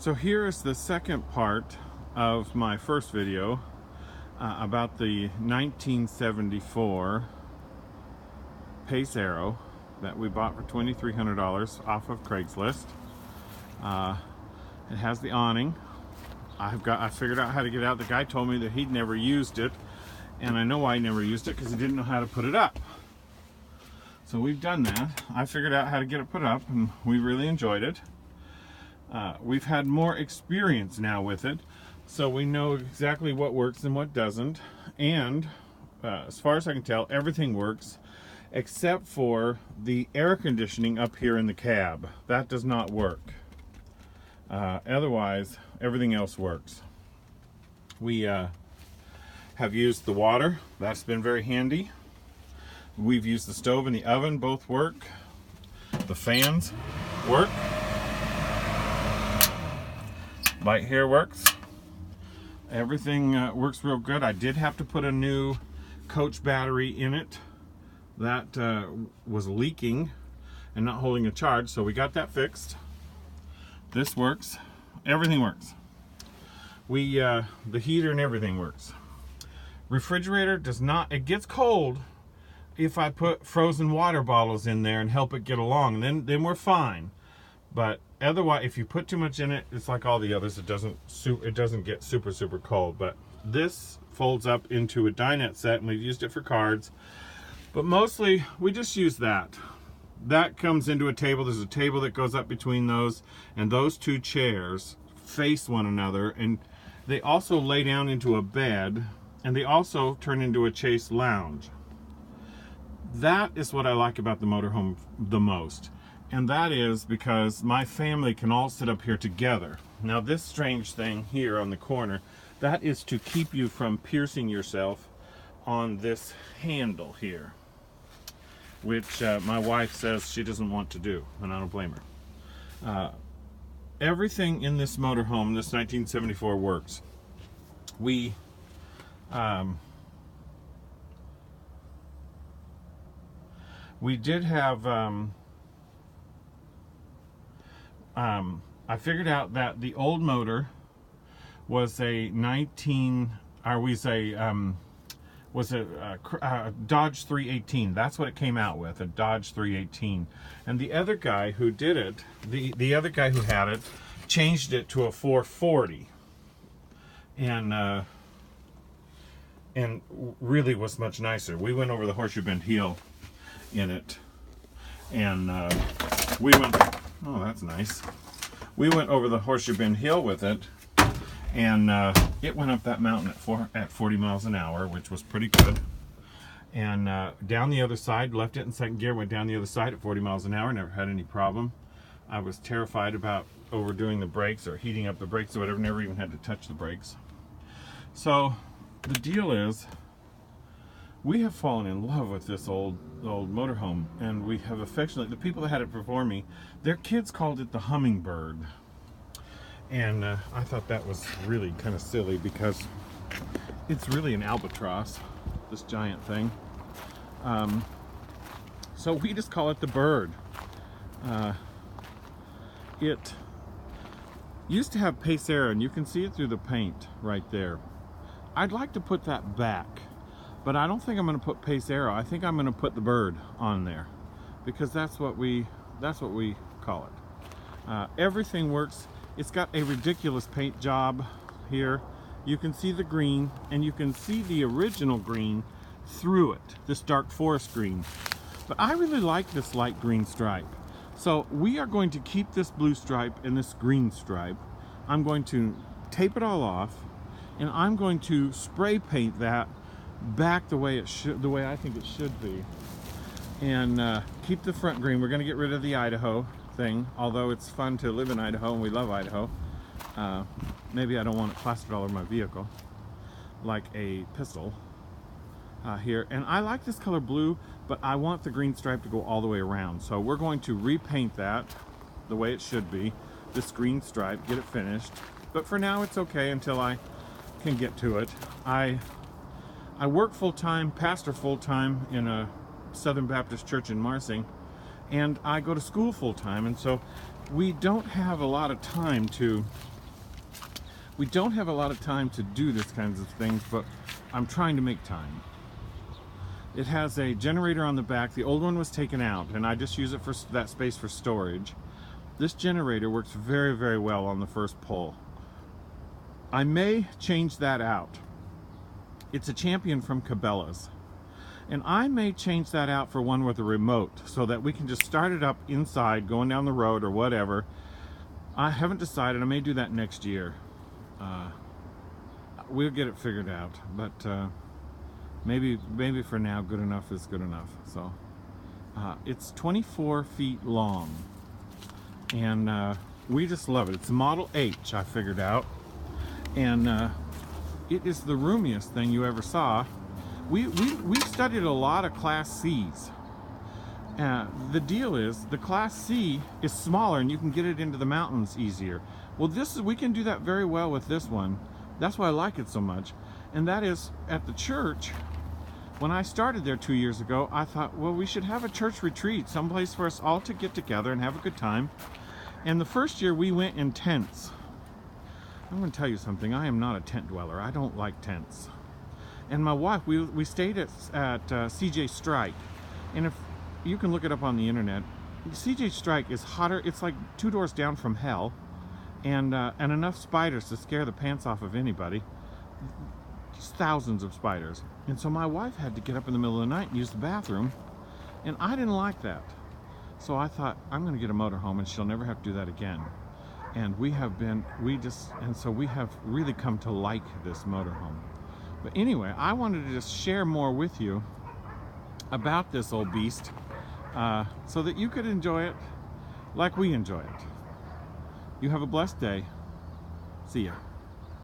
So here is the second part of my first video about the 1974 Pace Arrow that we bought for $2,300 off of Craigslist. It has the awning. I figured out how to get it out. The guy told me that he'd never used it, and I know why he never used it, because he didn't know how to put it up. So we've done that. I figured out how to get it put up, and we really enjoyed it. We've had more experience now with it, so we know exactly what works and what doesn't. And as far as I can tell, everything works except for the air conditioning up here in the cab. That does not work. Otherwise, everything else works. We have used the water. That's been very handy. We've used the stove and the oven. Both work. The fans work. Light here works. Everything works real good. I did have to put a new coach battery in it that was leaking and not holding a charge, so we got that fixed. This works. Everything works. The heater and everything works. Refrigerator does not. It gets cold if I put frozen water bottles in there and help it get along. Then we're fine. But otherwise, if you put too much in it, it's like all the others. It doesn't get super cold. But this folds up into a dinette set, and we've used it for cards. But mostly, we just use that. That comes into a table. There's a table that goes up between those, and those two chairs face one another, and they also lay down into a bed, and they also turn into a chaise lounge. That is what I like about the motorhome the most. And that is because my family can all sit up here together. Now this strange thing here on the corner, that is to keep you from piercing yourself on this handle here, which my wife says she doesn't want to do, and I don't blame her. Everything in this motorhome, this 1974, works. We did have I figured out that the old motor was a Dodge 318. That's what it came out with, a Dodge 318. And the other guy who did it, the other guy who had it, changed it to a 440, and really was much nicer. We went over the Horseshoe Bend Hill in it, and we went. Oh, that's nice. We went over the Horseshoe Bend Hill with it, and it went up that mountain at 40 miles an hour, which was pretty good. And down the other side, left it in second gear, went down the other side at 40 miles an hour, never had any problem. I was terrified about overdoing the brakes or heating up the brakes or whatever, never even had to touch the brakes. So the deal is, we have fallen in love with this old motorhome, and we have affectionately, the people that had it before me, their kids called it the Hummingbird. And I thought that was really kind of silly, because it's really an albatross, this giant thing. So we just call it the Bird. It used to have Pace Arrow, and you can see it through the paint right there. I'd like to put that back, but I don't think I'm going to put Pace Arrow. I think I'm going to put the Bird on there, because that's what we call it. Everything works. It's got a ridiculous paint job here. You can see the green, and you can see the original green through it, this dark forest green. But I really like this light green stripe. So we are going to keep this blue stripe and this green stripe. I'm going to tape it all off, and I'm going to spray paint that back the way I think it should be, and keep the front green. We're going to get rid of the Idaho thing, although it's fun to live in Idaho and we love Idaho. Maybe I don't want it plastered all over my vehicle like a pistol here. And I like this color blue, but I want the green stripe to go all the way around, so we're going to repaint that the way it should be, this green stripe, get it finished. But for now it's okay until I can get to it. I work full-time, pastor full-time in a Southern Baptist church in Marsing, and I go to school full-time, and so we don't have a lot of time to We don't have a lot of time to do this kinds of things, but I'm trying to make time. It has a generator on the back. The old one was taken out, and I just use it for that space for storage. This generator works very, very well on the first pull. I may change that out. It's a Champion from Cabela's. And I may change that out for one with a remote so that we can just start it up inside, going down the road or whatever. I haven't decided. I may do that next year. We'll get it figured out. But maybe for now, good enough is good enough. So it's 24 feet long. And we just love it. It's Model H, I figured out. And it is the roomiest thing you ever saw. We studied a lot of Class C's. The deal is the Class C is smaller and you can get it into the mountains easier. Well, we can do that very well with this one. That's why I like it so much. And that is, at the church, when I started there 2 years ago, I thought, well, we should have a church retreat, someplace for us all to get together and have a good time. And the first year we went in tents. I'm going to tell you something. I am not a tent dweller. I don't like tents. And my wife, we stayed at CJ Strike. And if you can look it up on the internet, CJ Strike is hotter. It's like 2 doors down from hell. And enough spiders to scare the pants off of anybody. Just thousands of spiders. And so my wife had to get up in the middle of the night and use the bathroom. And I didn't like that. So I thought, I'm going to get a motorhome and she'll never have to do that again. And we have really come to like this motorhome. But anyway, I wanted to just share more with you about this old beast so that you could enjoy it like we enjoy it. You have a blessed day. See ya.